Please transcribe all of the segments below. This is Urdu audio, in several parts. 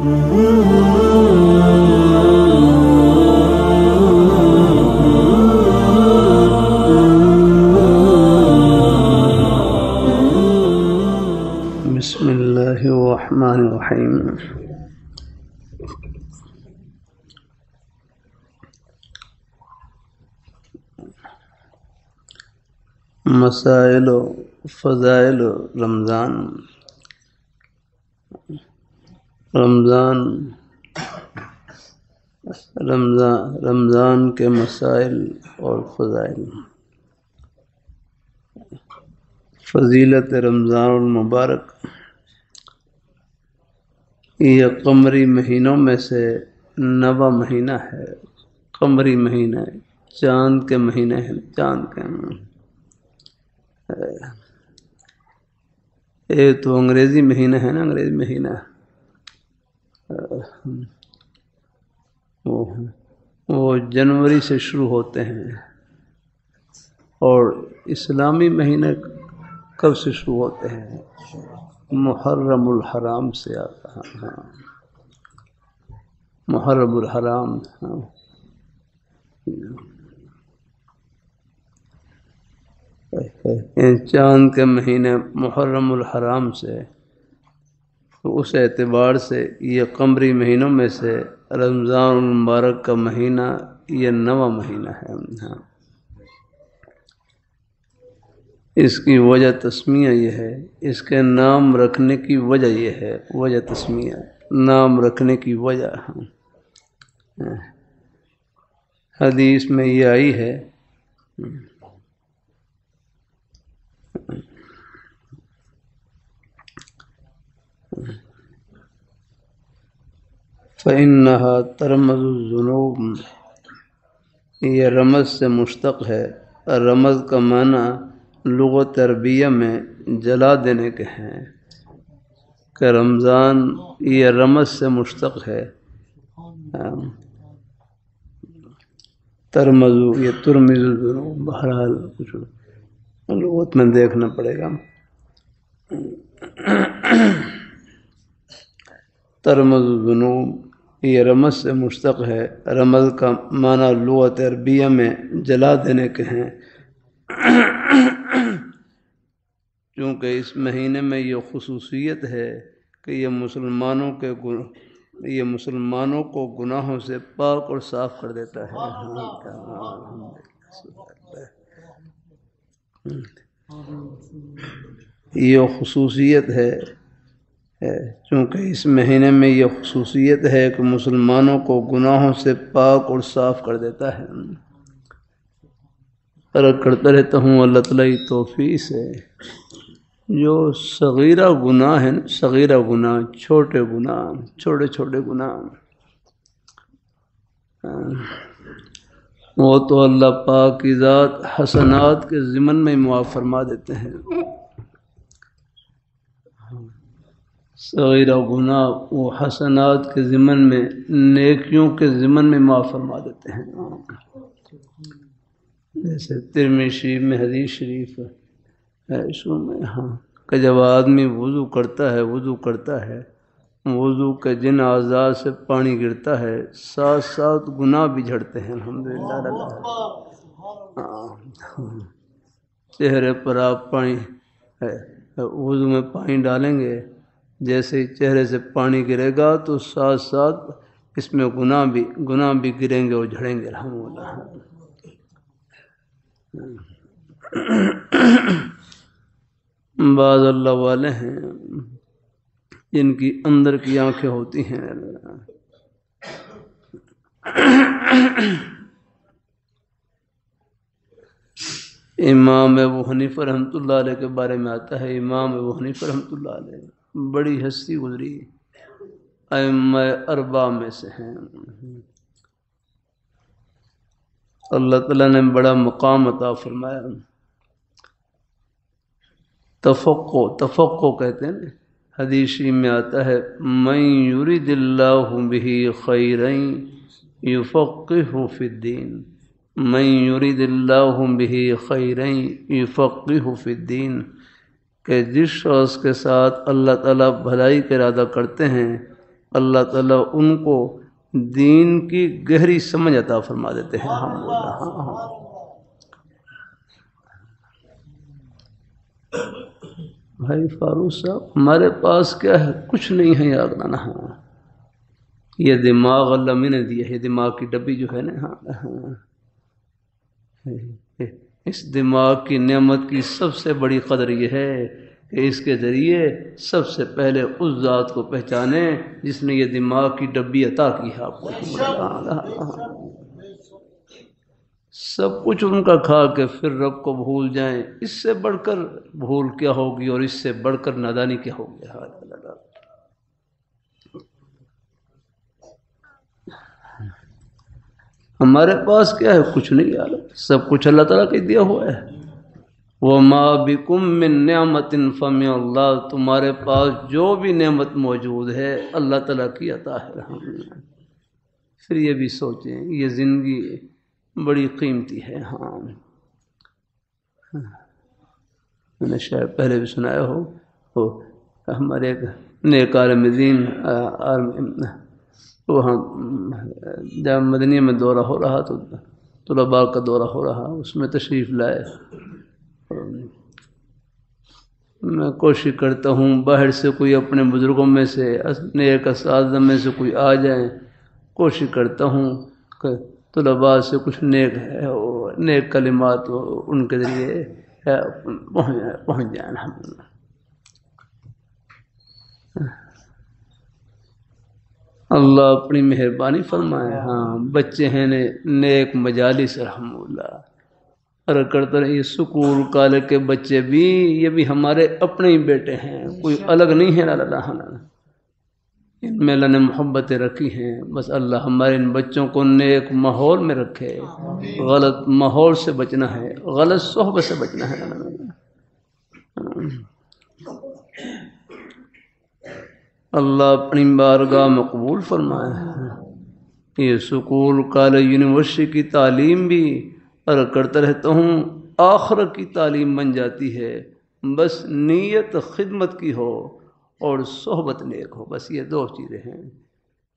بسم اللہ الرحمن الرحیم۔ مسائل و فضائل رمضان۔ رمضان کے مسائل اور فضائل۔ فضیلت رمضان المبارک یہ قمری مہینوں میں سے 9واں مہینہ ہے۔ قمری مہینہ ہے، چاند کے مہینے ہیں، چاند کے۔ یہ تو انگریزی مہینہ ہے نا، انگریزی مہینہ وہ جنوری سے شروع ہوتے ہیں، اور اسلامی مہینے کب سے شروع ہوتے ہیں؟ محرم الحرام سے آتا ہے۔ محرم الحرام، چاند کے مہینے محرم الحرام سے، اس اعتبار سے یہ قمری مہینوں میں سے رمضان المبارک کا مہینہ یہ 9واں مہینہ ہے۔ اس کی وجہ تسمیہ یہ ہے، اس کے نام رکھنے کی وجہ یہ ہے، وجہ تسمیہ نام رکھنے کی وجہ حدیث میں یہ آئی ہے، فَإِنَّهَا تَرْمَزُ الذُّنُوبِ، یہ رمز سے مشتق ہے۔ رمز کا معنی لغت عربیہ میں جلا دینے کے ہیں، کہ رمضان یہ رمز سے مشتق ہے۔ ترمزو یہ ترمز الذنوب، بہرحال کچھ لغت میں دیکھنا پڑے گا۔ ترمز الذنوب یہ رمز سے مشتق ہے۔ رمز کا معنی لغت عربیہ میں جلا دینے کے ہیں، چونکہ اس مہینے میں یہ خصوصیت ہے کہ یہ مسلمانوں کو گناہوں سے پاک اور صاف کر دیتا ہے۔ یہ خصوصیت ہے، چونکہ اس مہینے میں یہ خصوصیت ہے کہ مسلمانوں کو گناہوں سے پاک اور صاف کر دیتا ہے۔ عرض کرتا رہتا ہوں اللہ تعالیٰ کی توفیق سے جو صغیرہ گناہ ہیں، صغیرہ گناہ، چھوٹے گناہ، چھوٹے چھوٹے گناہ، وہ تو اللہ پاک کی ذات حسنات کے ضمن میں معاف فرما دیتے ہیں۔ صغیرہ گناہ وہ حسنات کے ضمن میں، نیکیوں کے ضمن میں معاف فرما دیتے ہیں۔ جیسے ترمذی شریف میں حدیث شریف ہے اس میں کہ جب آدمی وضو کرتا ہے وضو کے جن اعضاء سے پانی گرتا ہے، ساتھ ساتھ گناہ بھی جھڑتے ہیں۔ الحمدللہ۔ چہرے پر آپ پانی وضو میں پانی ڈالیں گے، جیسے ہی چہرے سے پانی گرے گا تو ساتھ ساتھ اس میں گناہ بھی گریں گے اور جھڑیں گے۔ الحمدللہ۔ بعض اللہ والے ہیں جن کی اندر کی آنکھیں ہوتی ہیں، امام ابو حنیفہ رحمۃ اللہ علیہ کے بارے میں آتا ہے، امام ابو حنیفہ رحمۃ اللہ علیہ بڑی ہستی گزری، ائمہ اربعہ میں سے ہیں۔ اللہ تعالیٰ نے بڑا مقام عطا فرمایا۔ تفقو کہتے ہیں، حدیث شریف میں آتا ہے من یرید اللہ بہ خیرا یفقہہ فی الدین، من یرید اللہ بہ خیرا یفقہہ فی الدین، کہ جس شخص کے ساتھ اللہ تعالیٰ بھلائی کا ارادہ کرتے ہیں اللہ تعالیٰ ان کو دین کی گہری سمجھ عطا فرما دیتے ہیں. الحمدللہ. ہاں بھائی فاروق صاحب ہمارے پاس کیا ہے؟ کچھ نہیں ہے یاد رکھنا. ہاں یہ دماغ اللہ میں نے دیا ہے، دماغ کی ڈبی جو ہے نا. ہاں اس دماغ کی نعمت کی سب سے بڑی قدر یہ ہے کہ اس کے ذریعے سب سے پہلے اس ذات کو پہچانیں جس نے یہ دماغ کی ڈبی عطا کی ہے آپ کو. سب کچھ ان کا کھا کے پھر رب کو بھول جائیں، اس سے بڑھ کر بھول کیا ہوگی اور اس سے بڑھ کر نادانی کیا ہوگی. ہمارے پاس کیا ہے؟ کچھ نہیں یار، سب کچھ اللہ تعالیٰ کے دیا ہوا ہے. وَمَا بِكُم مِّن نِّعْمَةٍ فَمِنَ اللَّهِ، تمہارے پاس جو بھی نعمت موجود ہے اللہ تعالیٰ کی عطا ہے. پھر یہ بھی سوچیں یہ زندگی بڑی قیمتی ہے. ہاں میں نے شاید پہلے بھی سنایا ہو، ہمارے ایک نیک عالم دین وہاں جب مدنیہ میں دورہ ہو رہا تو طلباء کا دورہ ہو رہا، اس میں تشریف لائے. میں کوشش کرتا ہوں باہر سے کوئی اپنے بزرگوں میں سے نیک اساتذہ میں سے کوئی آ جائیں، کوشش کرتا ہوں کہ طلباء سے کچھ نیک کلمات ان کے ذریعے پہنچ جائیں. الحمدللہ. اللہ اپنی مہربانی فرمائے. ہاں بچے ہیں نیک مجالس الحمدللہ. اور کرتا رہے یہ سکول کالج کے بچے بھی، یہ بھی ہمارے اپنے ہی بیٹے ہیں، کوئی الگ نہیں ہے. اللہ ان میں اللہ نے محبتیں رکھی ہیں. بس اللہ ہمارے ان بچوں کو نیک ماحول میں رکھے. غلط ماحول سے بچنا ہے، غلط صحبت سے بچنا ہے. اللہ اپنی بارگاہ میں قبول فرمائے. یہ سکول کالج یونیورسٹی کی تعلیم بھی اور کرتا رہتا ہوں آخرت کی تعلیم بن جاتی ہے، بس نیت خدمت کی ہو اور صحبت نیک ہو. بس یہ دو چیزیں ہیں،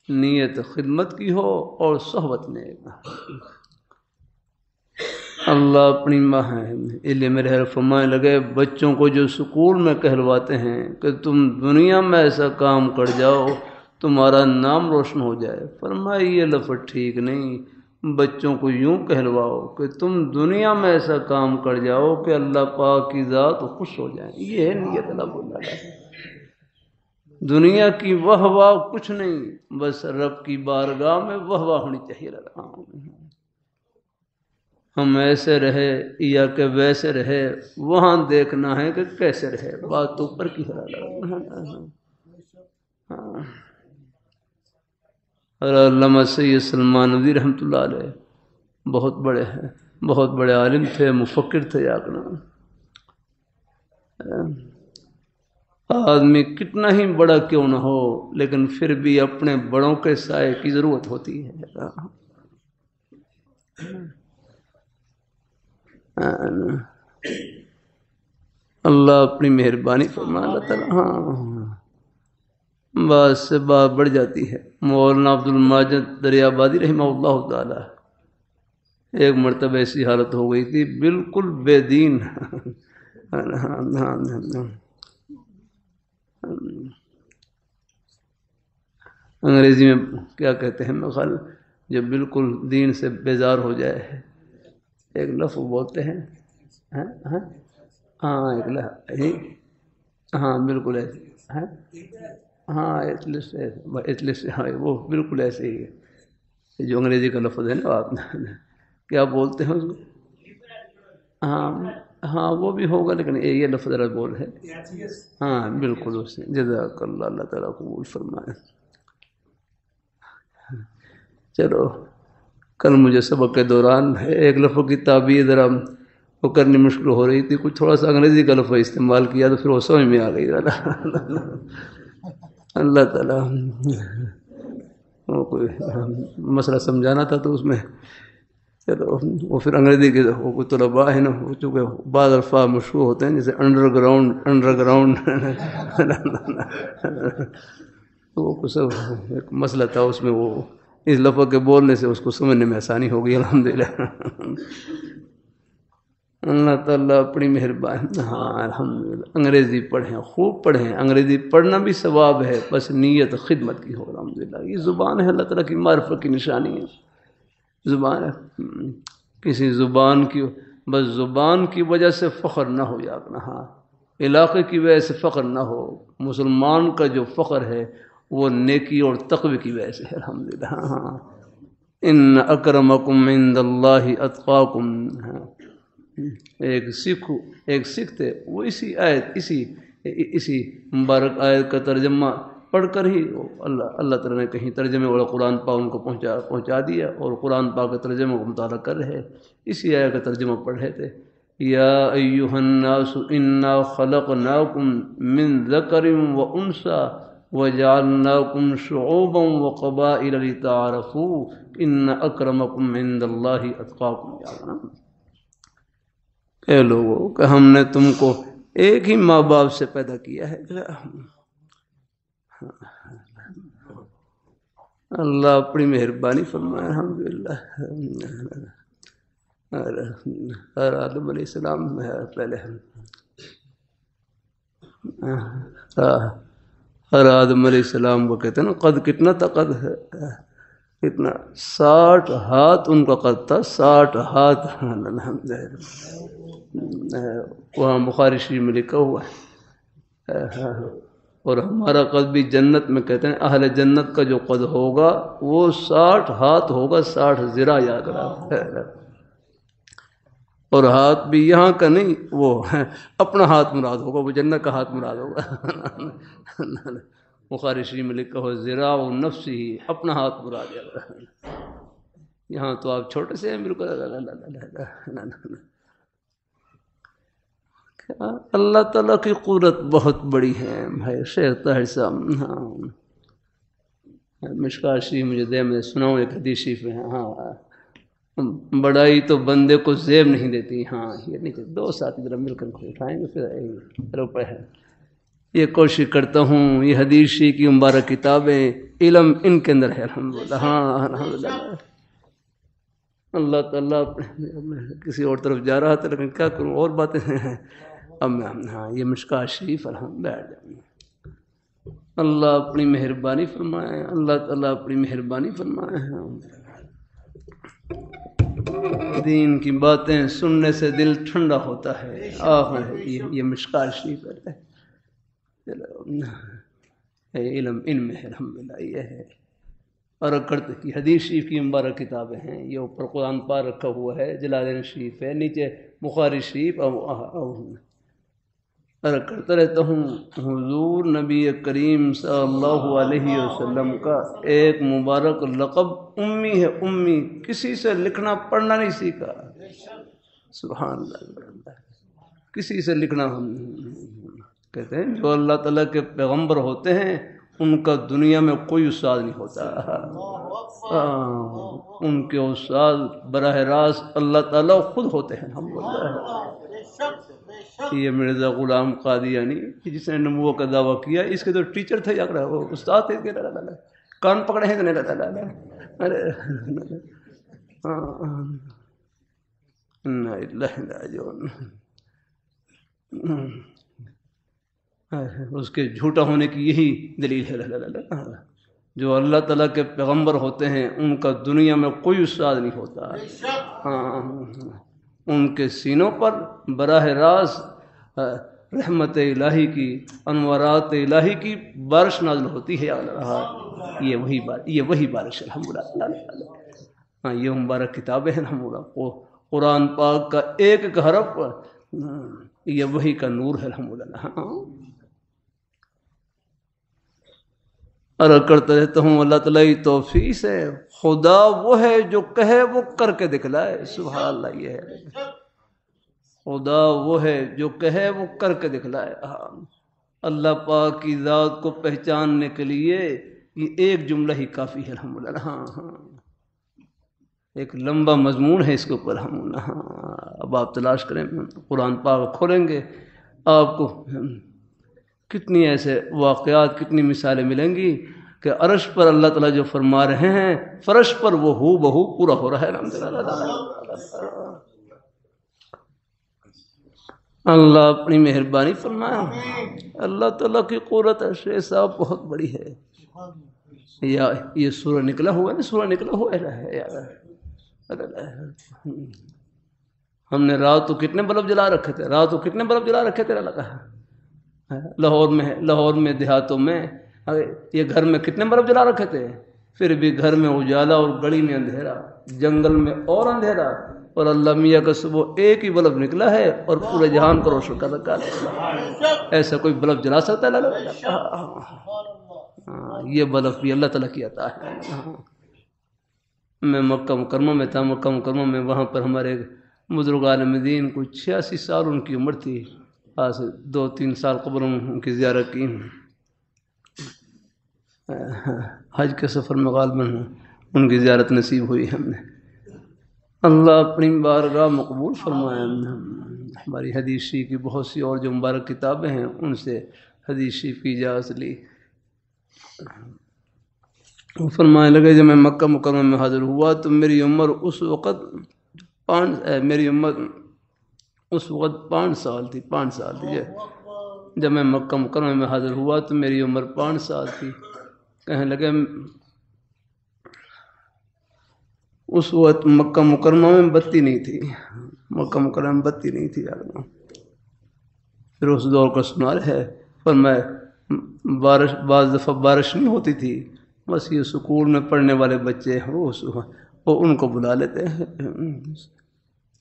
نیت خدمت کی ہو اور صحبت نیک. اللہ اپنی علم رہ فرمانے لگے بچوں کو جو سکول میں کہلواتے ہیں کہ تم دنیا میں ایسا کام کر جاؤ تمہارا نام روشن ہو جائے. فرمایا یہ لفظ ٹھیک نہیں. بچوں کو یوں کہلواؤ کہ تم دنیا میں ایسا کام کر جاؤ کہ اللہ پاک کی ذات خوش ہو جائے. یہ ہے نیت. اللہ بولا دنیا کی واہ کچھ نہیں، بس رب کی بارگاہ میں واہ ہونی چاہیے. ہم ایسے رہے یا کہ ویسے رہے، وہاں دیکھنا ہے کہ کیسے رہے. بات تو اوپر کی ہے. اور علامہ سید سلمان ندوی رحمۃ اللہ علیہ بہت بڑے ہیں، بہت بڑے عالم تھے، مفکر تھے. آدمی کتنا ہی بڑا کیوں نہ ہو لیکن پھر بھی اپنے بڑوں کے سائے کی ضرورت ہوتی ہے. اللہ اپنی مہربانی فرمائے. اللہ تعالیٰ ہاں بات سے بات بڑھ جاتی ہے. مولانا عبد الماجد دریابادی رحمہ اللہ تعالی ایک مرتبہ ایسی حالت ہو گئی تھی بالکل بے دین. انگریزی میں کیا کہتے ہیں میں خیال جو بالکل دین سے بیزار ہو جائے ایک لفظ بولتے ہیں. ہاں ایک لفظ ہاں بالکل ایسے ہاں اطلس ہاں وہ بالکل ایسے ہی ہے جو انگریزی کا لفظ ہے نا. آپ کیا بولتے ہیں اس کو؟ ہاں وہ بھی ہوگا لیکن یہ لفظ ذرا بول ہے. ہاں بالکل اس سے جزاک اللہ. اللہ تعالیٰ قبول فرمائے. چلو کل مجھے سبق کے دوران ایک لفظ کی تعبیر ذرا وہ کرنی مشکل ہو رہی تھی، کچھ تھوڑا سا انگریزی کا لفظ استعمال کیا تو پھر وہ سمجھ میں آ گئی. اللہ تعالیٰ وہ کوئی مسئلہ سمجھانا تھا تو اس میں چلو وہ پھر انگریزی کے کوئی طلباء ہے نا چونکہ بعض الفاظ مشہور ہوتے ہیں جیسے انڈر گراؤنڈ وہ کچھ ایک مسئلہ تھا اس میں، وہ اس لفظ کے بولنے سے اس کو سمجھنے میں آسانی ہو گئی الحمدللہ۔ اللہ تعالیٰ اپنی مہربانی۔ ہاں الحمدللہ، انگریزی پڑھیں، خوب پڑھیں، انگریزی پڑھنا بھی ثواب ہے، بس نیت خدمت کی ہو الحمدللہ۔ یہ زبان ہے اللہ تعالیٰ کی معرفت کی نشانی ہے، زبان ہے۔ کسی زبان کی، بس زبان کی وجہ سے فخر نہ ہو یا اپنا، ہاں علاقے کی وجہ سے فخر نہ ہو۔ مسلمان کا جو فخر ہے وہ نیکی اور تقوی کی وجہ سے ہے الحمدللہ۔ ہاں ان اکرمکم عند اللہ اتقاکم۔ ایک سکھ تھے، وہ اسی آیت، اسی مبارک آیت کا ترجمہ پڑھ کر ہی اللہ تعالیٰ نے کہیں ترجمے والا قرآن پاک ان کو پہنچا دیا، اور قرآن پاک کے ترجمے کو مطالعہ کر رہے، اسی آیت کا ترجمہ پڑھ رہے تھے۔ یا ایھا الناس انا خلقناکم من ذکر وانثی وجعلناکم شعوبا وقبائل لتعارفوا ان اکرمکم عند اللہ اتقاکم۔ اے لوگوں کہ ہم نے تم کو ایک ہی ماں باپ سے پیدا کیا ہے۔ اللہ اپنی مہربانی فرمائے الحمدللہ۔ ہر آدم علیہ السلام پہلے ہر آدم علیہ السلام کو کہتے ہیں نا قد، کتنا تھا قد، کتنا 60 ہاتھ ان کا قد تھا، 60 ہاتھ وہاں بخاری شریف میں لکھا ہوا ہے۔ اور ہمارا قد بھی جنت میں کہتے ہیں اہل جنت کا جو قد ہوگا وہ 60 ہاتھ ہوگا، 60 ذراع یاد رہا۔ اور ہاتھ بھی یہاں کا نہیں، وہ اپنا ہاتھ مراد ہوگا، وہ جنت کا ہاتھ مراد ہوگا۔ بخاری شریف میں لکھا ہو ذراع نفسی، اپنا ہاتھ مراد ہے۔ یہاں تو آپ چھوٹے سے ہیں بالکل۔ اللہ تعالیٰ کی قدرت بہت بڑی ہے بھائی شیخ طاہر صاحب۔ ہاں مشکوٰۃ شریف مجھے دے میں سناؤں ایک حدیث شریف میں، ہاں بڑائی تو بندے کو زیب نہیں دیتی۔ ہاں یہ نہیں، دو ساتھ ادھر مل کر اٹھائیں گے پھر روپے ہے۔ یہ کوشش کرتا ہوں، یہ حدیث شریف کی مبارک کتابیں، علم ان کے اندر ہے الحمدللہ۔ ہاں الحمدللہ۔ اللہ تعالیٰ کسی اور طرف جا رہا تھا لیکن کیا کروں، اور باتیں ہیں۔ اب میں ہاں یہ مشکوٰۃ شریف الحمدللہ۔ اللہ اپنی مہربانی فرمائے، اللہ تعالیٰ اپنی مہربانی فرمائے۔ دین کی باتیں سننے سے دل ٹھنڈا ہوتا ہے۔ یہ مشکوٰۃ شریف ہے، علم ان میں ہے الحمدللہ۔ یہ ہے اور کرتے کی حدیث شریف کی مبارک کتابیں ہیں، یہ اوپر قرآن پاک رکھا ہوا ہے، جلالین شریف ہے، نیچے بخاری شریف۔ اور کرتا رہتا ہوں، حضور نبی کریم صلی اللہ علیہ وسلم کا ایک مبارک لقب امی ہے، امی، کسی سے لکھنا پڑھنا نہیں سیکھا۔ سبحان اللہ، کسی سے لکھنا ہم کہتے ہیں جو اللہ تعالیٰ کے پیغمبر ہوتے ہیں ان کا دنیا میں کوئی استاد نہیں ہوتا، ان کے استاد براہ راست اللہ تعالیٰ خود ہوتے ہیں الحمدللہ۔ یہ مرزا غلام قادیانی جس نے نبوت کا دعویٰ کیا، اس کے تو ٹیچر تھے، یا وہ استاد تھے، کان پکڑے ہیں تو نہیں رہتا۔ ارے اس کے جھوٹا ہونے کی یہی دلیل ہے۔ جو اللہ تعالیٰ کے پیغمبر ہوتے ہیں ان کا دنیا میں کوئی استاد نہیں ہوتا۔ ان کے سینوں پر براہ راست رحمت الہی کی، انوارات الہی کی بارش نازل ہوتی ہے۔ یہ وہی بارش ہے الحمدللہ۔ یہ مبارک کتابیں ہیں الحمدللہ، قرآن پاک کا ایک ایک حرف یہ وہی کا نور ہے الحمدللہ۔ اور کرتا رہتا ہوں اللہ تعالیٰ کی توفیق سے خدا وہ ہے جو کہے وہ کر کے دکھلائے۔ سبحان اللہ، یہ ہے خدا وہ ہے جو کہے وہ کر کے دکھلائے۔ اللہ پاک کی ذات کو پہچاننے کے لیے یہ ایک جملہ ہی کافی ہے الحمدللہ۔ ایک لمبا مضمون ہے اس کے اوپر الحمدللہ۔ اب آپ تلاش کریں، قرآن پاک کھولیں گے آپ کو کتنی ایسے واقعات، کتنی مثالیں ملیں گی کہ عرش پر اللہ تعالیٰ جو فرما رہے ہیں فرش پر وہ ہو بہو پورا ہو رہا ہے. اللہ اپنی مہربانی فرمایا. اللہ تعالیٰ کی قوت شیخ صاحب بہت بڑی ہے. یا یہ سورہ نکلا ہوا ہے نا, سورہ نکلا ہوا ہے یار. ہم نے رات تو کتنے بلب جلا رکھے تھے, رات تو کتنے بلب جلا رکھے تھے. لاہور میں دیہاتوں میں یہ گھر میں کتنے بلب جلا رکھے تھے, پھر بھی گھر میں اجالا اور گلی میں اندھیرا, جنگل میں اور اندھیرا, اور اللہ میاں کا صبح ایک ہی بلب نکلا ہے اور پورے جہان کو روشن کر رکھا ہے. ایسا کوئی بلب جلا سکتا ہے؟ یہ بلب بھی اللہ تعالیٰ کی عطا ہے. میں مکہ مکرمہ میں تھا, مکہ مکرمہ میں وہاں پر ہمارے بزرگ عالم دین کو 86 سال ان کی عمر تھی. آج سے 2-3 سال قبل ان کی زیارت کی. حج کے سفر میں غالباً ان کی زیارت نصیب ہوئی ہم نے. اللہ اپنی بارگاہ مقبول فرمائے. ہماری حدیث شریف کی بہت سی اور جو مبارک کتابیں ہیں ان سے حدیث شریف کی اجازت لی. فرمانے لگے جب میں مکہ مکرمہ میں حاضر ہوا تو میری عمر اس وقت 5 سال تھی. 5 سال تھی. جب میں مکہ مکرمہ میں حاضر ہوا تو میری عمر 5 سال تھی. کہنے لگے اس وقت مکہ مکرمہ میں بتی نہیں تھی. مکہ مکرمہ میں بتی نہیں تھی. پھر اس دور کا سنار ہے. پر میں بعض دفعہ بارش نہیں ہوتی تھی, بس یہ سکول میں پڑھنے والے بچے وہ ان کو بلا لیتے ہیں.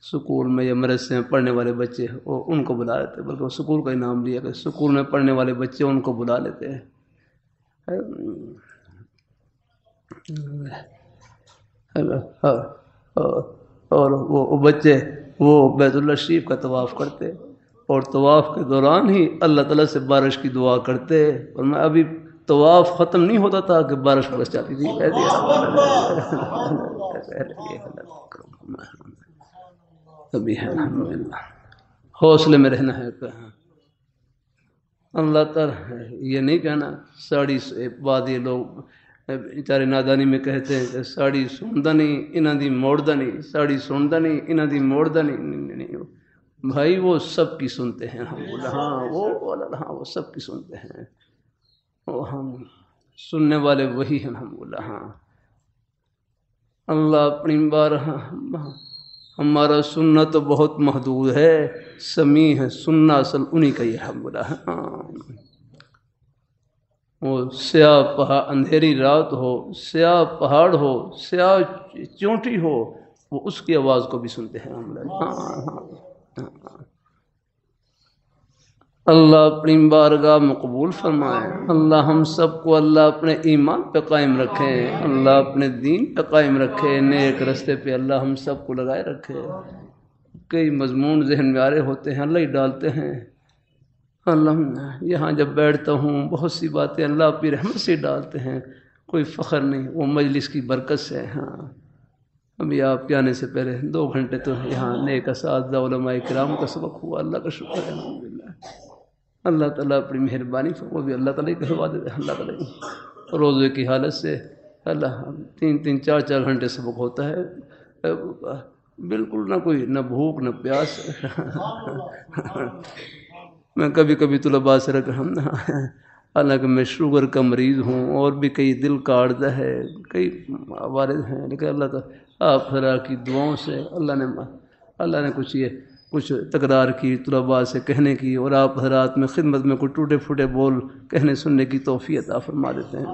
سکول میں یا مدرسے میں پڑھنے والے بچے وہ ان کو بلا لیتے ہیں, بلکہ وہ سکول کا ہی نام لیا کہ سکول میں پڑھنے والے بچے ان کو بلا لیتے ہیں. اور وہ بچے وہ بیت اللہ شریف کا طواف کرتے اور طواف کے دوران ہی اللہ تعالیٰ سے بارش کی دعا کرتے. اور میں ابھی طواف ختم نہیں ہوتا تھا کہ بارش برس جاتی تھی. ابھی ہے الحمدللہ, حوصلے میں رہنا ہے. اللہ تعالیٰ یہ نہیں کہنا ساڑی بعد یہ لوگ بیچارے نادانی میں کہتے ہیں کہ ساڑی سندا نہیں انہاں دی موڑدا نہیں, ساڑی سندا نہیں انہاں دی موڑدا نہیں. بھائی وہ سب کی سنتے ہیں الحمدللہ. ہاں وہ سب کی سنتے ہیں. ہم سننے والے وہی ہیں الحمدللہ. ہاں اللہ اپنی بار ہمارا سننا تو بہت محدود ہے, سمیع ہے سننا اصل انہی کا ہی الحمدللہ. وہ سیاہ پہاڑ, اندھیری رات ہو, سیاہ پہاڑ ہو, سیاہ چونٹی ہو, وہ اس کی آواز کو بھی سنتے ہیں الحمدللہ. اللہ اپنی بارگاہ میں قبول فرمائے. اللہ ہم سب کو اللہ اپنے ایمان پہ قائم رکھے, اللہ اپنے دین پہ قائم رکھے, نیک رستے پہ اللہ ہم سب کو لگائے رکھے. کئی مضمون ذہن میں آ رہے ہوتے ہیں, اللہ ہی ڈالتے ہیں. اللہ یہاں جب بیٹھتا ہوں بہت سی باتیں اللہ اپنی رحمت سے ڈالتے ہیں, کوئی فخر نہیں, وہ مجلس کی برکت سے. ہاں ابھی آپ کے آنے سے پہلے 2 گھنٹے تو یہاں نیک اساتذہ علماء کرام کا سبق ہوا. اللہ کا شکر ہے الحمدللہ. اللہ تعالیٰ اپنی مہربانی وہ بھی اللہ تعالیٰ کی کروا دیتے. اللہ تعالیٰ روزے کی حالت سے اللہ 3-3 4-4 گھنٹے سبق ہوتا ہے, بالکل نہ کوئی نہ بھوک نہ پیاس. میں کبھی کبھی طلباء سے رکھ ہم حالانکہ میں شوگر کا مریض ہوں اور بھی کئی دل کا عارضہ ہے, کئی وارد ہیں, لیکن اللہ تعالیٰ آپ خدا کی دعاؤں سے اللہ نے کچھ تکرار کی طلباء سے کہنے کی, اور آپ حضرات میں خدمت میں کوئی ٹوٹے پھوٹے بول کہنے سننے کی توفیق عطا فرما دیتے ہیں.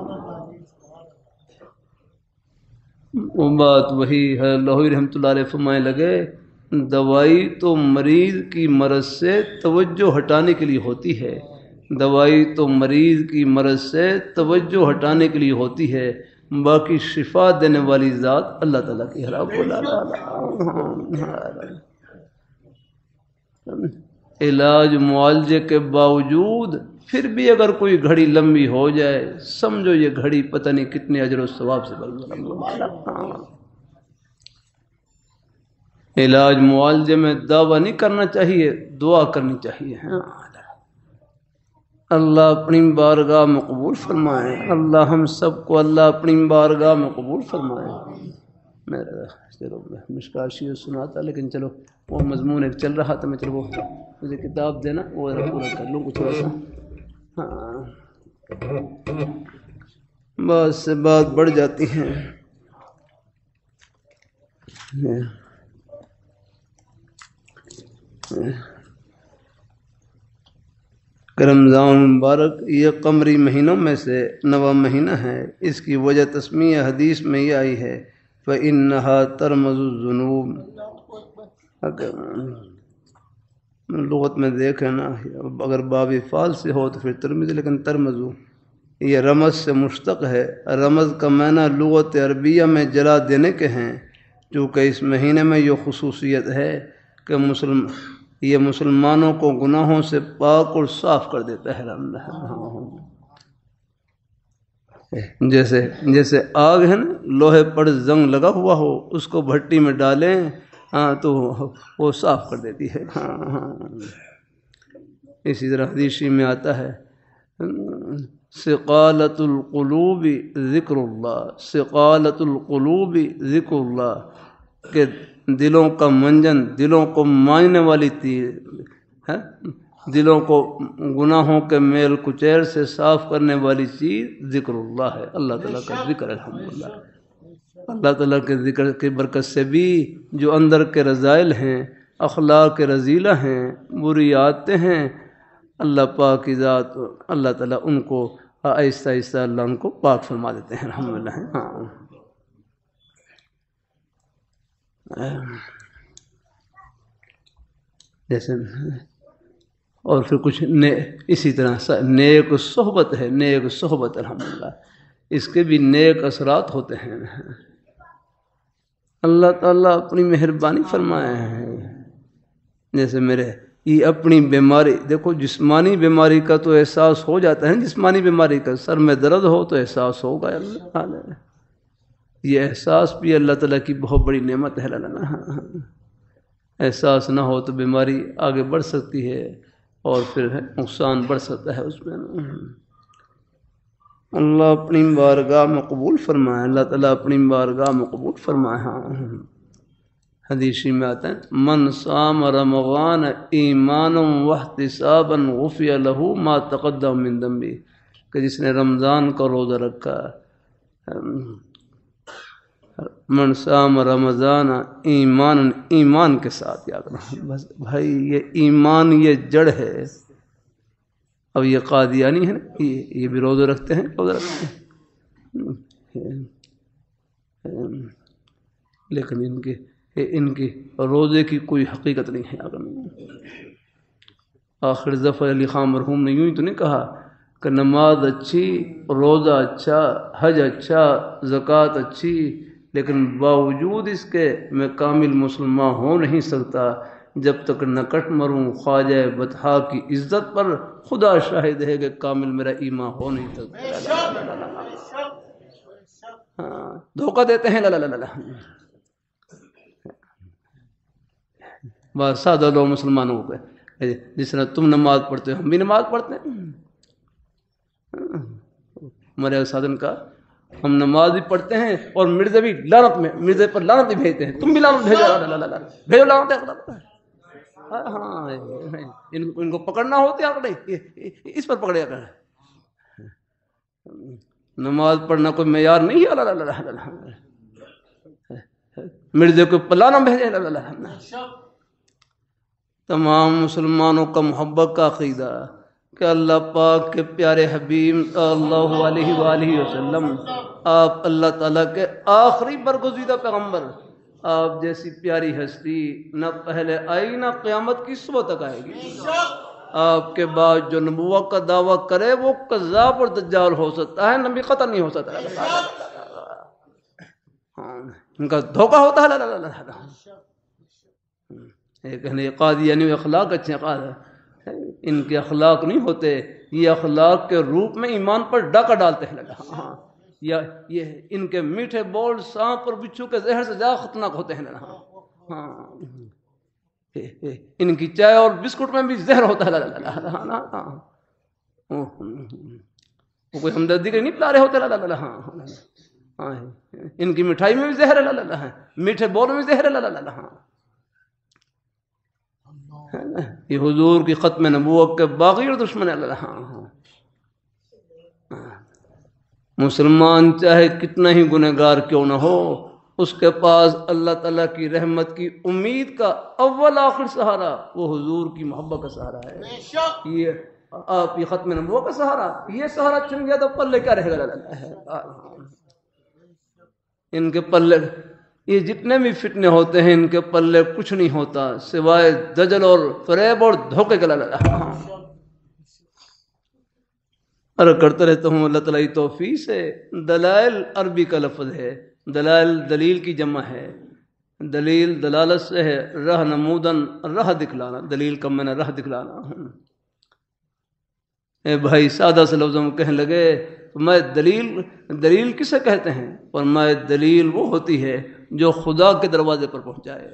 وہ بات وہی ہے لاہوری رحمۃ اللہ علیہ فرمانے لگے, دوائی تو مریض کی مرض سے توجہ ہٹانے کے لیے ہوتی ہے, دوائی تو مریض کی مرض سے توجہ ہٹانے کے لیے ہوتی ہے, باقی شفا دینے والی ذات اللہ تعالیٰ کی علاج معالجے کے باوجود پھر بھی اگر کوئی گھڑی لمبی ہو جائے سمجھو یہ گھڑی پتہ نہیں کتنے اجر و ثواب سے علاج معالجے میں دعویٰ نہیں کرنا چاہیے, دعا کرنی چاہیے. اللہ اپنی بارگاہ میں قبول فرمائے، اللہ ہم سب کو اللہ اپنی بارگاہ میں قبول فرمائے۔ میرا چلو مشکاشی سنا تھا، لیکن چلو وہ مضمون ایک چل رہا تھا، میں چلو وہ مجھے کتاب دینا وہ پورا کر لوں کچھ تھوڑا سا۔ ہاں بات سے بات بڑھ جاتی ہیں۔ رمضان مبارک یہ قمری مہینوں میں سے 9واں مہینہ ہے۔ اس کی وجہ تسمیہ حدیث میں یہ آئی ہے فَإِنَّهَا تَرْمَزُ الذُّنُوبَ۔ لغت میں دیکھیں نا، اگر باب فعل سے ہو تو پھر ترمز، لیکن ترمزو یہ رمز سے مشتق ہے۔ رمز کا معنی لغت عربیہ میں جلا دینے کے ہیں، چونکہ اس مہینے میں یہ خصوصیت ہے کہ یہ مسلمانوں کو گناہوں سے پاک اور صاف کر دیتا ہے۔ جیسے آگ ہے نا، لوہے پر زنگ لگا ہوا ہو، اس کو بھٹی میں ڈالیں تو وہ صاف کر دیتی ہے۔ اسی طرح حدیث میں آتا ہے سقالۃ القلوب ذکر اللہ، سقالۃ القلوب ذکر اللہ، کہ دلوں کا منجن، دلوں کو ماننے والی تیر ہے، دلوں کو گناہوں کے میل کچیل سے صاف کرنے والی چیز ذکر اللہ ہے، اللہ تعالیٰ کا ذکر۔ الحمدللہ اللہ تعالیٰ کے ذکر کی برکت سے بھی جو اندر کے رذائل ہیں، اخلاق رذیلہ ہیں، بری عادتیں ہیں، اللہ پاک کی ذات اللہ تعالیٰ ان کو آہستہ آہستہ اللہ ان کو پاک فرما دیتے ہیں۔ الحمدللہ۔ جیسے اور پھر کچھ اسی طرح نیک صحبت ہے، نیک صحبت الحمدللہ، اس کے بھی نیک اثرات ہوتے ہیں۔ اللہ تعالیٰ اپنی مہربانی فرمائے ہیں۔ جیسے میرے یہ اپنی بیماری دیکھو، جسمانی بیماری کا تو احساس ہو جاتا ہے، جسمانی بیماری کا سر میں درد ہو تو احساس ہوگا۔ اللہ یہ احساس بھی اللہ تعالیٰ کی بہت بڑی نعمت ہے۔ احساس نہ ہو تو بیماری آگے بڑھ سکتی ہے اور پھر نقصان بڑھ سکتا ہے اس میں۔ اللہ اپنی بارگاہ میں قبول فرمائے، اللہ تعالیٰ اپنی بارگاہ میں قبول فرمائے۔ حدیثی میں آتا ہے من صام رمضان ایمانا واحتسابا غفر له ما تقدم من ذنبه، کہ جس نے رمضان کا روزہ رکھا، من صام رمضان ایمان کے ساتھ، یاد رکھنا بس بھائی، یہ ایمان یہ جڑ ہے۔ اب یہ قادیانی ہے نا، یہ بھی روزہ رکھتے ہیں، روزہ رکھتے ہیں، لیکن ان کی روزے کی کوئی حقیقت نہیں ہے۔ آخر ظفر علی خان مرحوم نے یوں ہی تو نہیں کہا کہ نماز اچھی، روزہ اچھا، حج اچھا، زکوٰۃ اچھی، لیکن باوجود اس کے میں کامل مسلمان ہو نہیں سکتا جب تک نہ کٹ مروں خواجہ بطحا کی عزت پر، خدا شاہد ہے کہ کامل میرا ایمان ہو نہیں سکتا۔ دھوکہ دیتے ہیں۔ بس سادہ لوگ مسلمانوں کو، جس طرح تم نماز پڑھتے ہو ہم بھی نماز پڑھتے ہیں۔ ہمارے سادن کا ہم نماز بھی پڑھتے ہیں اور مرزا بھی لعنت میں، مرزے پر لعنت بھی بھیجتے ہیں، تم بھی لعنت بھیجو، بھیجو لعنت۔ ہاں ان کو پکڑنا ہوتے ہیں، اس پر پکڑے کر۔ نماز پڑھنا کوئی معیار نہیں ہے۔ مرزے کو لعنت بھیجے۔ تمام مسلمانوں کا محبت کا عقیدہ کہ اللہ پاک کے پیارے حبیب صلی اللہ علیہ وآلہ وسلم، آپ اللہ تعالیٰ کے آخری برگزیدہ پیغمبر، آپ جیسی پیاری ہستی نہ پہلے آئی نہ قیامت کی صبح تک آئے گی۔ آپ کے بعد جو نبوت کا دعویٰ کرے وہ کذاب اور دجال ہو سکتا ہے، نبی قطع نہیں ہو سکتا۔ ان کا دھوکہ ہوتا ہے۔ ایک قادیانی اخلاق اچھے ان کے اخلاق نہیں ہوتے، یہ اخلاق کے روپ میں ایمان پر ڈاکہ ڈالتے ہیں۔ یا یہ ان کے میٹھے بول سانپ اور بچھو کے زہر سے زیادہ خطرناک ہوتے ہیں۔ ان کی چائے اور بسکٹ میں بھی زہر ہوتا ہے۔ وہ کوئی ہمدردی کے نہیں پلا رہے ہوتے. لا لا لا. ہاں ان کی مٹھائی میں بھی زہر ہے. لا لا لا. میٹھے بولوں میں زہر ہے. لا لا لا. ہاں یہ حضور کی ختم نبوت کے باغی اور دشمن ہے. ہاں مسلمان چاہے کتنا ہی گنہگار کیوں نہ ہو، اس کے پاس اللہ تعالیٰ کی رحمت کی امید کا اول آخر سہارا وہ حضور کی محبت کا سہارا ہے. یہ آپ کی ختم نبوت کا سہارا، یہ سہارا چھن گیا تو پلے کیا رہے گا؟ ان کے پلے یہ جتنے بھی فتنے ہوتے ہیں ان کے پلے کچھ نہیں ہوتا سوائے دجل اور فریب اور دھوکے کا. ارے کرتے رہتا ہوں اللہ تعالیٰ کی توفیق سے. دلائل عربی کا لفظ ہے. دلائل دلیل کی جمع ہے. دلیل دلالت سے ہے. راہ نمودن راہ دکھلانا. دلیل کا میں نے راہ دکھلانا. اے بھائی سادہ سے لفظوں میں کہنے لگے میں دلیل کسے کہتے ہیں؟ اور میں دلیل وہ ہوتی ہے جو خدا کے دروازے پر پہنچائے.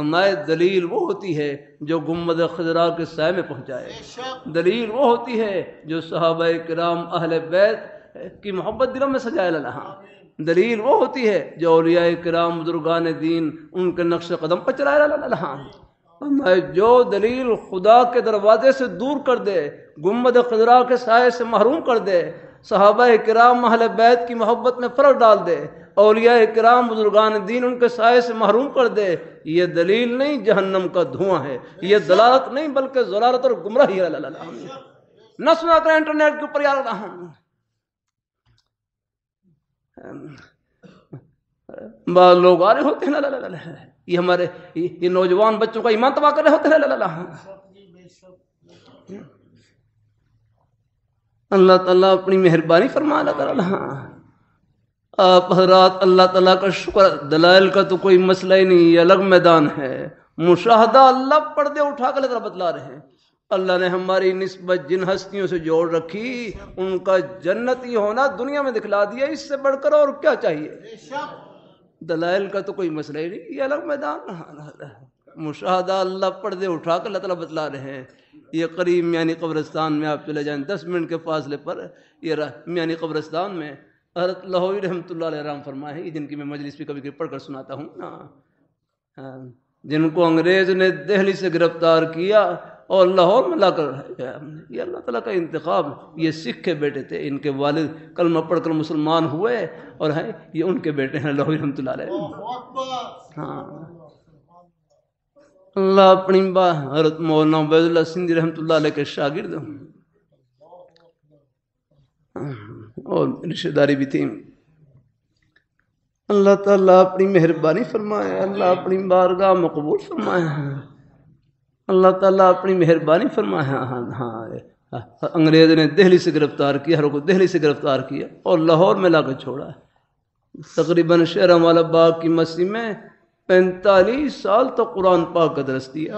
میں دلیل وہ ہوتی ہے جو گنبد خضرا کے سائے میں پہنچائے. دلیل وہ ہوتی ہے جو صحابہ کرام اہل بیت کی محبت دلوں میں سجائے. دلیل وہ ہوتی ہے جو اولیاء کرام بزرگان دین ان کے نقش قدم پر چلائے. میں جو دلیل خدا کے دروازے سے دور کر دے، گنبد خضرا کے سائے سے محروم کر دے، صحابہ کرام اہل بیت کی محبت میں فرق ڈال دے، اولیاء کرام بزرگان دین ان کے سائے سے محروم کر دے، یہ دلیل نہیں جہنم کا دھواں ہے. یہ دلالت نہیں بلکہ ضلالت اور گمراہی ہے. نہ سنا کریں انٹرنیٹ کے اوپر یار بعض لوگ آ رہے ہوتے ہیں یہ ہمارے یہ نوجوان بچوں کا ایمان تباہ کر رہے ہوتے ہیں. اللہ تعالیٰ اپنی مہربانی فرما. اللہ تعالیٰ آپ حضرات اللہ تعالیٰ کا شکر. دلائل کا تو کوئی مسئلہ ہی نہیں، یہ الگ میدان ہے. مشاہدہ اللہ پردے اٹھا کر اللہ بتلا رہے ہیں. اللہ نے ہماری نسبت جن ہستیوں سے جوڑ رکھی ان کا جنتی ہونا دنیا میں دکھلا دیا. اس سے بڑھ کر اور کیا چاہیے؟ دلائل کا تو کوئی مسئلہ ہی نہیں، یہ الگ میدان. مشاہدہ اللہ پردے اٹھا کر اللہ تعالیٰ بتلا رہے ہیں. یہ قریب میانی قبرستان میں آپ چلے جائیں 10 منٹ کے فاصلے پر یہ میانی قبرستان میں حضرت لاہوری رحمۃ اللہ علیہ رحم فرمائے ہیں، جن کی میں مجلس بھی کبھی پڑھ کر سناتا ہوں. جن کو انگریز نے دہلی سے گرفتار کیا اور لاہور میں لا کر، یہ اللہ تعالیٰ کا انتخاب. یہ سکھ کے بیٹے تھے، ان کے والد کلمہ پڑھ کر مسلمان ہوئے اور ہیں یہ ان کے بیٹے ہیں لاہوری رحمۃ اللہ علیہ. ہاں اللہ اپنی حضرت مولانا عبید اللہ سندھی رحمۃ اللہ علیہ کے شاگرد اور رشتہ داری بھی تھی. اللہ تعالیٰ اپنی مہربانی فرمائے. اللہ اپنی بارگاہ مقبول فرمائے. اللہ تعالیٰ اپنی مہربانی فرمائے. ہاں انگریز نے دہلی سے گرفتار کیا، ہر کو دہلی سے گرفتار کیا اور لاہور میں لا کر چھوڑا. تقریباً شہر والا باغ کی مسجد میں 45 سال تک قرآن پاک کا درس دیا.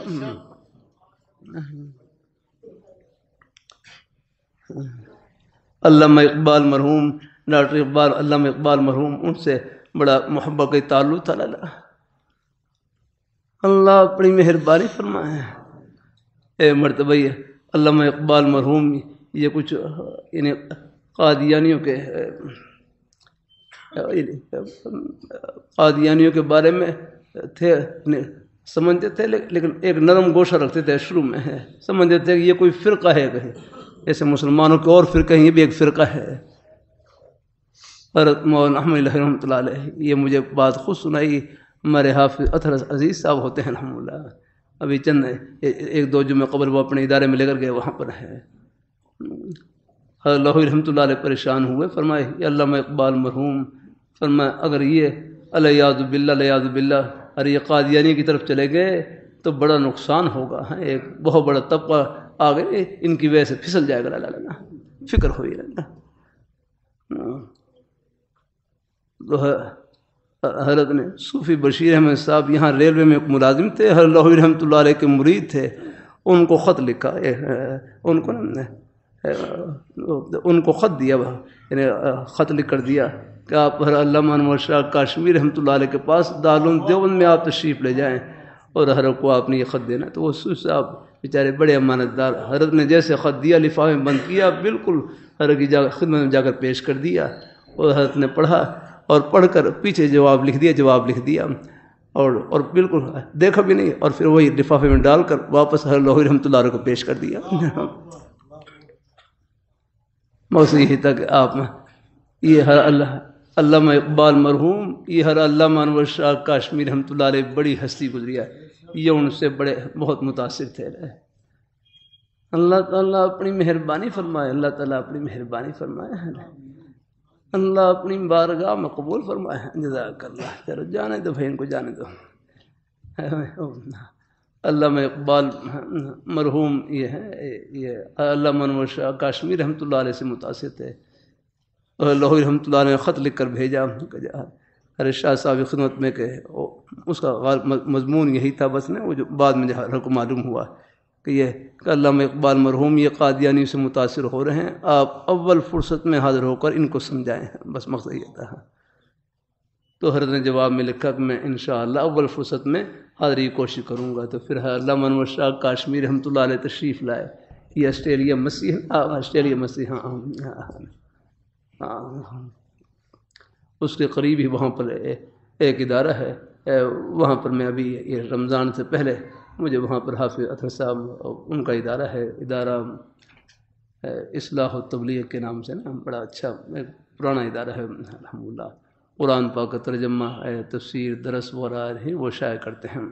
علامہ اقبال مرحوم، ڈاکٹر اقبال، علامہ اقبال مرحوم، ان سے بڑا محبت کا تعلق تھا. اللہ اپنی مہربانی فرمائے. اے مرتبہ علامہ اقبال مرحوم یہ کچھ یعنی قادیانیوں کے بارے میں تھے، سمجھتے تھے لیکن ایک نرم گوشہ رکھتے تھے. شروع میں سمجھتے تھے کہ یہ کوئی فرقہ ہے، کہیں جیسے مسلمانوں کے اور فرقہ ہیں، یہ بھی ایک فرقہ ہے. حضرت مولانا احمد رحمۃ اللہ علیہ یہ مجھے بات خود سنائی. ہمارے حافظ اطہر عزیز صاحب ہوتے ہیں الحمد للہ، ابھی چند 1-2 جمعے قبل وہ اپنے ادارے میں لے کر گئے، وہاں پر ہے. حضرت لاہوری رحمۃ اللہ علیہ پریشان ہوئے، فرمائے یہ علامہ اقبال مرحوم فرمائے اگر یہ الیاذ باللہ اور یہ قادیانی کی طرف چلے گئے تو بڑا نقصان ہوگا. ایک بہت بڑا طبقہ آگے ان کی وجہ سے پھسل جائے گا. فکر ہوئی حضرت نے صوفی بشیر احمد صاحب یہاں ریلوے میں ایک ملازم تھے، حضرت لاہوری رحمۃ اللہ علیہ کے مرید تھے. ان کو خط لکھا، ان کو خط دیا، یعنی خط لکھ کر دیا کہ آپ علامہ انور شاہ کاشمیری رحمۃ اللہ علیہ کے پاس دارالعلوم دیوبند میں آپ تشریف لے جائیں اور ہر کو آپ نے یہ خط دینا. تو وہ صاحب بیچارے بڑے امانت دار. حضرت نے جیسے خط دیا لفافے میں بند کیا, بالکل حضرت کی خدمت میں جا کر پیش کر دیا, اور حضرت نے پڑھا اور پڑھ کر پیچھے جواب لکھ دیا اور بالکل دیکھا بھی نہیں, اور پھر وہی لفافے میں ڈال کر واپس حضرت لاہوری رحمۃ اللہ علیہ کو پیش کر دیا. مقصد یہی تھا کہ آپ یہ ہر علامہ اقبال مرحوم, یہ ہر علامہ انور شاہ کاشمیری رحمۃ اللہ علیہ بڑی ہستی گزری ہے, یہ ان سے بہت متاثر تھے. اللہ تعالیٰ اپنی مہربانی فرمائے, اللہ تعالیٰ اپنی مہربانی فرمائے, اللہ اپنی بارگاہ میں قبول فرمائے. جزاک اللہ. چلو جانے دو بھائی, ان کو جانے دو. علامہ اقبال مرحوم یہ علامہ انور شاہ کاشمیری رحمۃ اللہ علیہ سے متاثر تھے. لاہوری رحمۃ اللہ علیہ نے خط لکھ کر بھیجا ارے شاہ صاحب کی خدمت میں کہ اس کا مضمون یہی تھا بس نا, وہ جو بعد میں ہر کو معلوم ہوا کہ یہ علامہ اقبال مرحوم یہ قادیانی سے متاثر ہو رہے ہیں, آپ اول فرصت میں حاضر ہو کر ان کو سمجھائیں. بس مقصد یہ تھا. تو حضرت نے جواب میں لکھا کہ میں انشاءاللہ اول فرصت میں حاضری کی کوشش کروں گا. تو پھر علامہ انور شاہ کاشمیری رحمۃ اللہ علیہ تشریف لائے. یہ آسٹریلیا مسیح ہاں اس کے قریب ہی وہاں پر ایک ادارہ ہے, وہاں پر میں ابھی یہ رمضان سے پہلے مجھے وہاں پر حافظ اطہر صاحب ان کا ادارہ ہے, ادارہ اصلاح و تبلیغ کے نام سے نا, بڑا اچھا پرانا ادارہ ہے الحمدللہ. قرآن پاک کا ترجمہ تفسیر درس وغیرہ وہ شائع کرتے ہیں.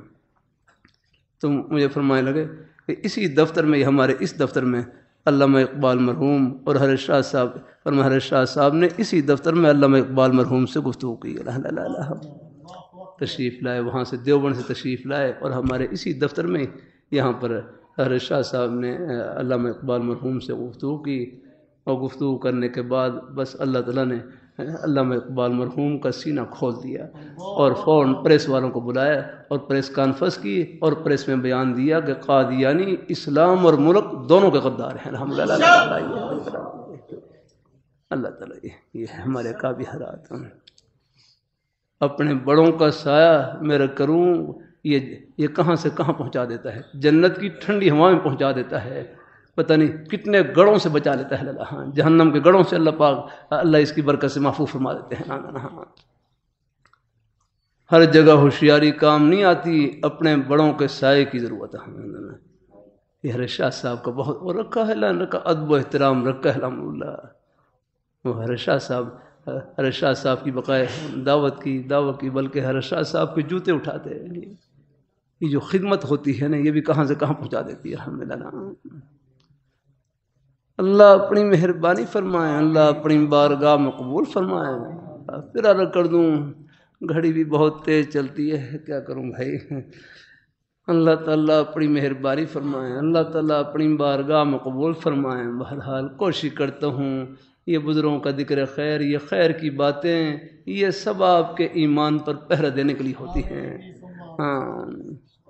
تو مجھے فرمانے لگے کہ اسی دفتر میں, ہمارے اس دفتر میں علامہ اقبال مرحوم اور حضرت شاہ صاحب, اور حضرت شاہ صاحب نے اسی دفتر میں علامہ اقبال مرحوم سے گفتگو کی. تشریف لائے وہاں سے, دیوبند سے تشریف لائے, اور ہمارے اسی دفتر میں یہاں پر حضرت شاہ صاحب نے علامہ اقبال مرحوم سے گفتگو کی. اور گفتگو کرنے کے بعد بس اللہ تعالیٰ نے علامہ اقبال مرحوم کا سینہ کھول دیا, اور فوراً پریس والوں کو بلایا اور پریس کانفرنس کی, اور پریس میں بیان دیا کہ قادیانی اسلام اور ملک دونوں کے غدار ہیں. الحمدللہ. اللہ تعالیٰ یہ ہمارے قابل حضرات, اپنے بڑوں کا سایہ میرا کروں, یہ کہاں سے کہاں پہنچا دیتا ہے, جنت کی ٹھنڈی ہوا میں پہنچا دیتا ہے, پتہ نہیں کتنے گڑھوں سے بچا لیتا ہے اللہ. ہاں جہنم کے گڑھوں سے اللہ پاک اللہ اس کی برکت سے محفوظ فرما دیتے ہیں. ہر جگہ ہوشیاری کام نہیں آتی, اپنے بڑوں کے سائے کی ضرورت ہے. یہ حضرت شاہ صاحب کا بہت وہ رکھا ہے, کا ادب و احترام رکھا ہے الحمدللہ. وہ حضرت شاہ صاحب کی بقائے دعوت کی بلکہ حضرت شاہ صاحب کے جوتے اٹھاتے ہیں. یہ جو خدمت ہوتی ہے نا, یہ بھی کہاں سے کہاں پہنچا دیتی ہے الحمدللہ. اللہ اپنی مہربانی فرمائے, اللہ اپنی بارگاہ میں قبول فرمائے. پھر عرض کر دوں, گھڑی بھی بہت تیز چلتی ہے, کیا کروں بھائی. اللہ تعالیٰ اپنی مہربانی فرمائے, اللہ تعالیٰ اپنی بارگاہ میں قبول فرمائے. بہرحال کوشش کرتا ہوں, یہ بزرگوں کا ذکر خیر, یہ خیر کی باتیں, یہ سب آپ کے ایمان پر پہرہ دینے کے لیے ہوتی ہیں. ہاں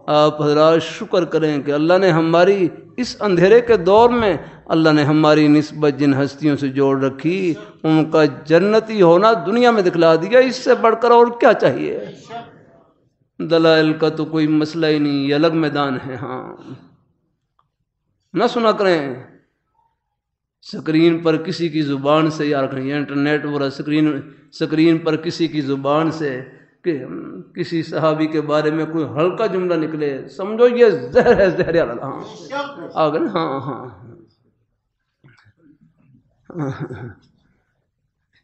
آپ حضرات شکر کریں کہ اللہ نے ہماری اس اندھیرے کے دور میں اللہ نے ہماری نسبت جن ہستیوں سے جوڑ رکھی, ان کا جنتی ہونا دنیا میں دکھلا دیا. اس سے بڑھ کر اور کیا چاہیے. دلائل کا تو کوئی مسئلہ ہی نہیں, یہ الگ میدان ہے. ہاں نہ سنا کریں سکرین پر کسی کی زبان سے, یار کریں انٹرنیٹ پر سکرین پر کسی کی زبان سے کہ کسی صحابی کے بارے میں کوئی ہلکا جملہ نکلے, سمجھو یہ زہر ہے, زہر اللہ. ہاں آگے نا, ہاں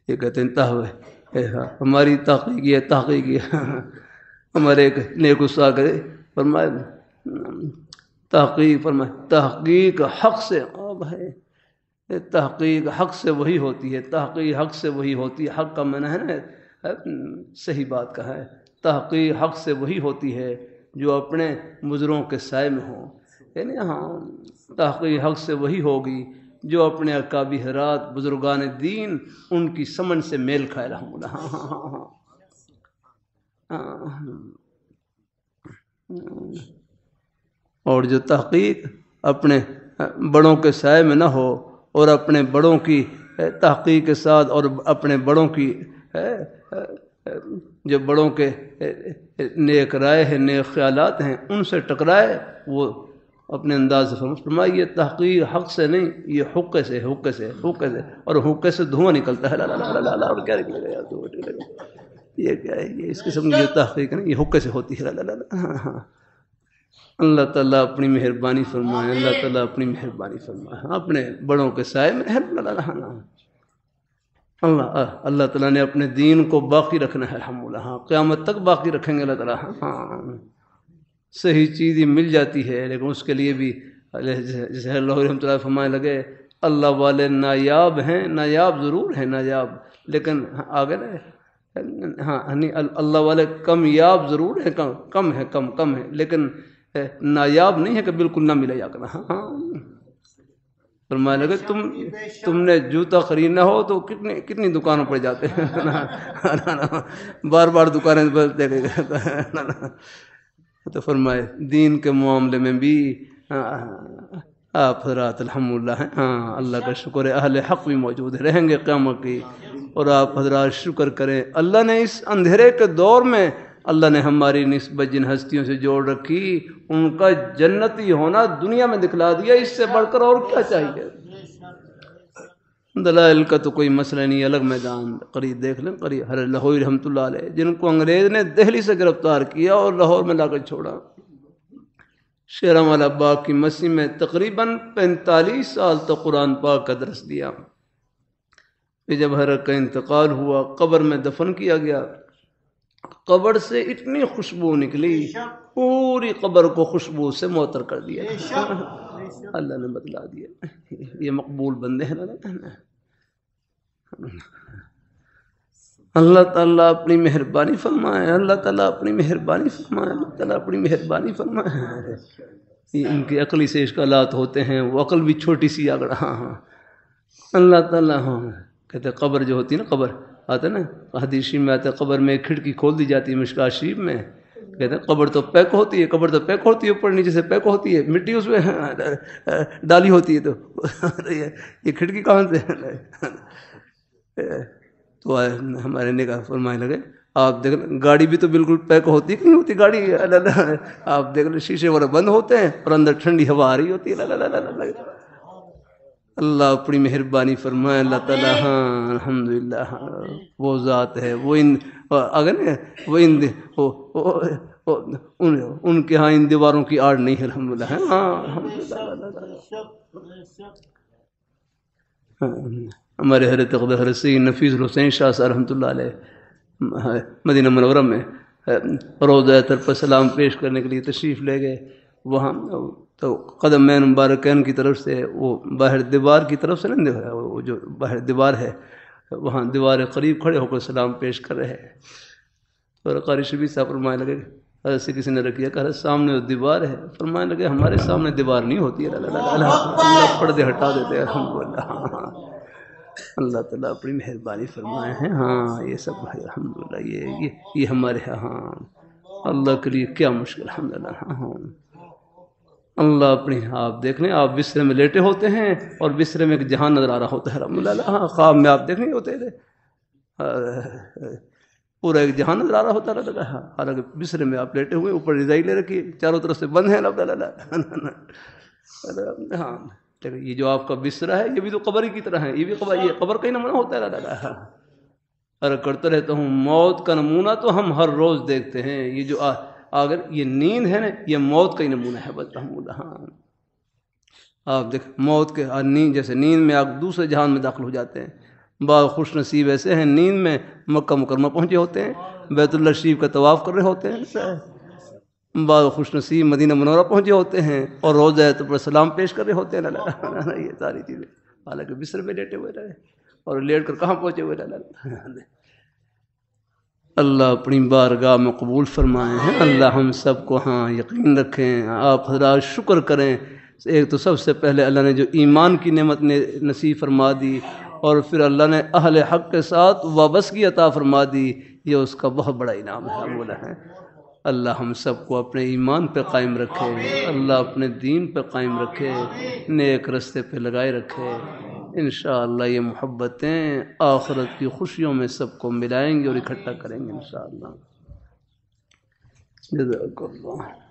یہ کہتے ہیں ہماری تحقیق ہمارے ایک نیک استاد فرمائے تحقیق حق سے. تحقیق حق سے وہی ہوتی ہے, تحقیق حق سے وہی ہوتی ہے. حق کا معنی ہے نا, صحیح بات کا ہے. تحقیق حق سے وہی ہوتی ہے جو اپنے بزرگوں کے سائے میں ہو. یعنی ہاں تحقیق حق سے وہی ہوگی جو اپنے اکابر حضرات بزرگان دین ان کی سمن سے میل کھائے. ہاں اور جو تحقیق اپنے بڑوں کے سائے میں نہ ہو, اور اپنے بڑوں کی تحقیق کے ساتھ اور اپنے بڑوں کی جو بڑوں کے نیک رائے ہیں, نیک خیالات ہیں, ان سے ٹکرائے, وہ اپنے انداز سے فرمائیے تحقیر حق سے نہیں، یہ حق سے اور حق سے دھواں نکلتا ہے، لا لا لا لا لا، اور کیا نکلے گا یار، دھواں نکلے گا، یہ کیا ہے، یہ اس قسم کی جو تحقیق ہے نا یہ حق سے ہوتی ہے، لا لا لا، ہاں ہاں۔ اللہ تعالیٰ اپنی مہربانی فرمائے، اللہ تعالیٰ اپنی مہربانی فرمائے، اپنے بڑوں کے سائے میں اللہ تعالیٰ نے اپنے دین کو باقی رکھنا ہے، الحمدللہ، ہاں قیامت تک باقی رکھیں گے اللہ تعالیٰ، ہاں صحیح چیز ہی مل جاتی ہے، لیکن اس کے لیے بھی جیسے اللہ رحمۃ اللہ فرمانے لگے اللہ والے نایاب ہیں، نایاب ضرور ہیں نایاب، لیکن آگے نا ہاں اللہ والے کمیاب ضرور ہیں، کم ہے لیکن نایاب نہیں ہے کہ بالکل نہ ملے جا کر، ہاں فرمانے لگے تم نے جوتا خریدنا ہو تو کتنی دکانوں پر جاتے ہیں، بار دکانیں بدلتے گئے، تو فرمائے دین کے معاملے میں بھی آپ حضرات الحمدللہ ہیں، ہاں اللہ کا شکر ہے، اہل حق بھی موجود رہیں گے قیامت کی، اور آپ حضرات شکر کریں اللہ نے اس اندھیرے کے دور میں اللہ نے ہماری نسبت جن ہستیوں سے جوڑ رکھی ان کا جنتی ہونا دنیا میں دکھلا دیا، اس سے بڑھ کر اور کیا چاہیے۔ دلائل کا تو کوئی مسئلہ نہیں، الگ میدان قریب دیکھ لیں، قریب ہر لاہوری رحمۃ اللہ علیہ جن کو انگریز نے دہلی سے گرفتار کیا اور لاہور میں لا کر چھوڑا، شیراں والا باغ کی مسجد میں تقریباً 45 سال تک قرآن پاک کا درس دیا، پھر جب حضرت کا انتقال ہوا قبر میں دفن کیا گیا، قبر سے اتنی خوشبو نکلی پوری قبر کو خوشبو سے معطر کر دیا، اللہ نے بتلا دیا، یہ مقبول بندے ہیں اللہ تعالیٰ اپنی مہربانی فرمائے، اللہ تعالیٰ اپنی مہربانی فرمائے، اللہ تعالیٰ اپنی مہربانی فرمائے، ان کے عقلی سے اشکالات ہوتے ہیں، وہ عقل بھی چھوٹی سی آگڑ، ہاں اللہ تعالیٰ، ہاں کہتے قبر جو ہوتی ہے نا، قبر آتا ہے نا حدیث میں آتا ہے قبر میں ایک کھڑکی کھول دی جاتی ہے مشکوٰۃ شریف میں، کہتے ہیں قبر تو پیک ہوتی ہے، اوپر نیچے سے پیک ہوتی ہے، مٹی اس میں ڈالی ہوتی ہے، تو یہ کھڑکی کہاں سے، تو ہمارے نگاہ فرمائے لگے آپ دیکھ لیں گاڑی بھی تو بالکل پیک ہوتی کہ نہیں ہوتی گاڑی، آپ دیکھ لیں شیشے وغیرہ بند ہوتے ہیں اور اندر ٹھنڈی ہوا آ رہی ہوتی ہے، اللہ اپنی مہربانی فرمائے، اللہ تعالیٰ، ہاں الحمدللہ، وہ ذات ہے، وہ ان کے ہاں ان دیواروں کی آڑ نہیں ہے، الحمدللہ، ہاں الحمدللہ۔ ہمارے حضرت حضرت سید نفیس الحسین شاہ صاحب رحمۃ اللہ علیہ مدینہ منورہ میں روضہ طرف پر سلام پیش کرنے کے لیے تشریف لے گئے، وہاں تو قدمین مبارکین کی طرف سے وہ باہر دیوار کی طرف سے نہیں، وہ جو باہر دیوار ہے وہاں دیوار قریب کھڑے ہو کر سلام پیش کر رہے ہیں، اور قاری شبیر صاحب فرمانے لگے حضرت سے کسی نے رکھیا کہ حضرت سامنے دیوار ہے، فرمانے لگے ہمارے سامنے دیوار نہیں ہوتی ہے، اللہ پردے ہٹا دیتے ہیں، الحمدللہ، اللہ تعالیٰ اپنی مہربانی فرمائے ہیں، ہاں یہ سب بھائی الحمدللہ، یہ ہمارے ہاں اللہ کے لیے کیا مشکل، الحمدللہ، ہاں اللہ اپنی، آپ دیکھ لیں آپ بسترے میں لیٹے ہوتے ہیں اور بسترے میں ایک جہان نظر آ رہا ہوتا ہے، الحمدللہ، ہاں خواب میں آپ دیکھ نہیں ہوتے تھے پورا ایک جہان نظر آ رہا ہوتا ہے، حالانکہ بسترے میں آپ لیٹے ہوئے، اوپر رضائی لے رکھی چاروں طرف سے بند ہے، الحمدللہ، ہاں یہ جو آپ کا بسترا ہے یہ بھی تو قبر ہی کی طرح ہے، یہ قبر کا ہی نمونہ ہوتا ہے، اور کرتا رہتا ہوں موت کا نمونہ تو ہم ہر روز دیکھتے ہیں، یہ جو اگر یہ نیند ہے نا یہ موت کا ہی نمونہ ہے، بس ہاں آپ دیکھ موت کے نیند، جیسے نیند میں آپ دوسرے جہان میں داخل ہو جاتے ہیں، بعض خوش نصیب ایسے ہیں نیند میں مکہ مکرمہ پہنچے ہوتے ہیں، بیت اللہ شریف کا طواف کر رہے ہوتے ہیں، بعض خوش نصیب مدینہ منورہ پہنچے ہوتے ہیں اور روضہ پر سلام پیش کر رہے ہوتے ہیں، یہ ساری چیزیں حالانکہ بستر میں لیٹے ہوئے رہے اور لیٹ کر کہاں پہنچے ہوئے رہے، اللہ اپنی بارگاہ میں قبول فرمائے ہیں، اللہ ہم سب کو ہاں یقین رکھیں، آپ حضرات شکر کریں، ایک تو سب سے پہلے اللہ نے جو ایمان کی نعمت نے نصیب فرما دی، اور پھر اللہ نے اہل حق کے ساتھ وابستگی عطا فرما دی، یہ اس کا بہت بڑا انعام ہے، اللہ ہم سب کو اپنے ایمان پہ قائم رکھے، اللہ اپنے دین پہ قائم رکھے، نیک رستے پہ لگائے رکھے، انشاءاللہ یہ محبتیں آخرت کی خوشیوں میں سب کو ملائیں گے اور اکٹھا کریں گے انشاءاللہ، جزاک اللہ۔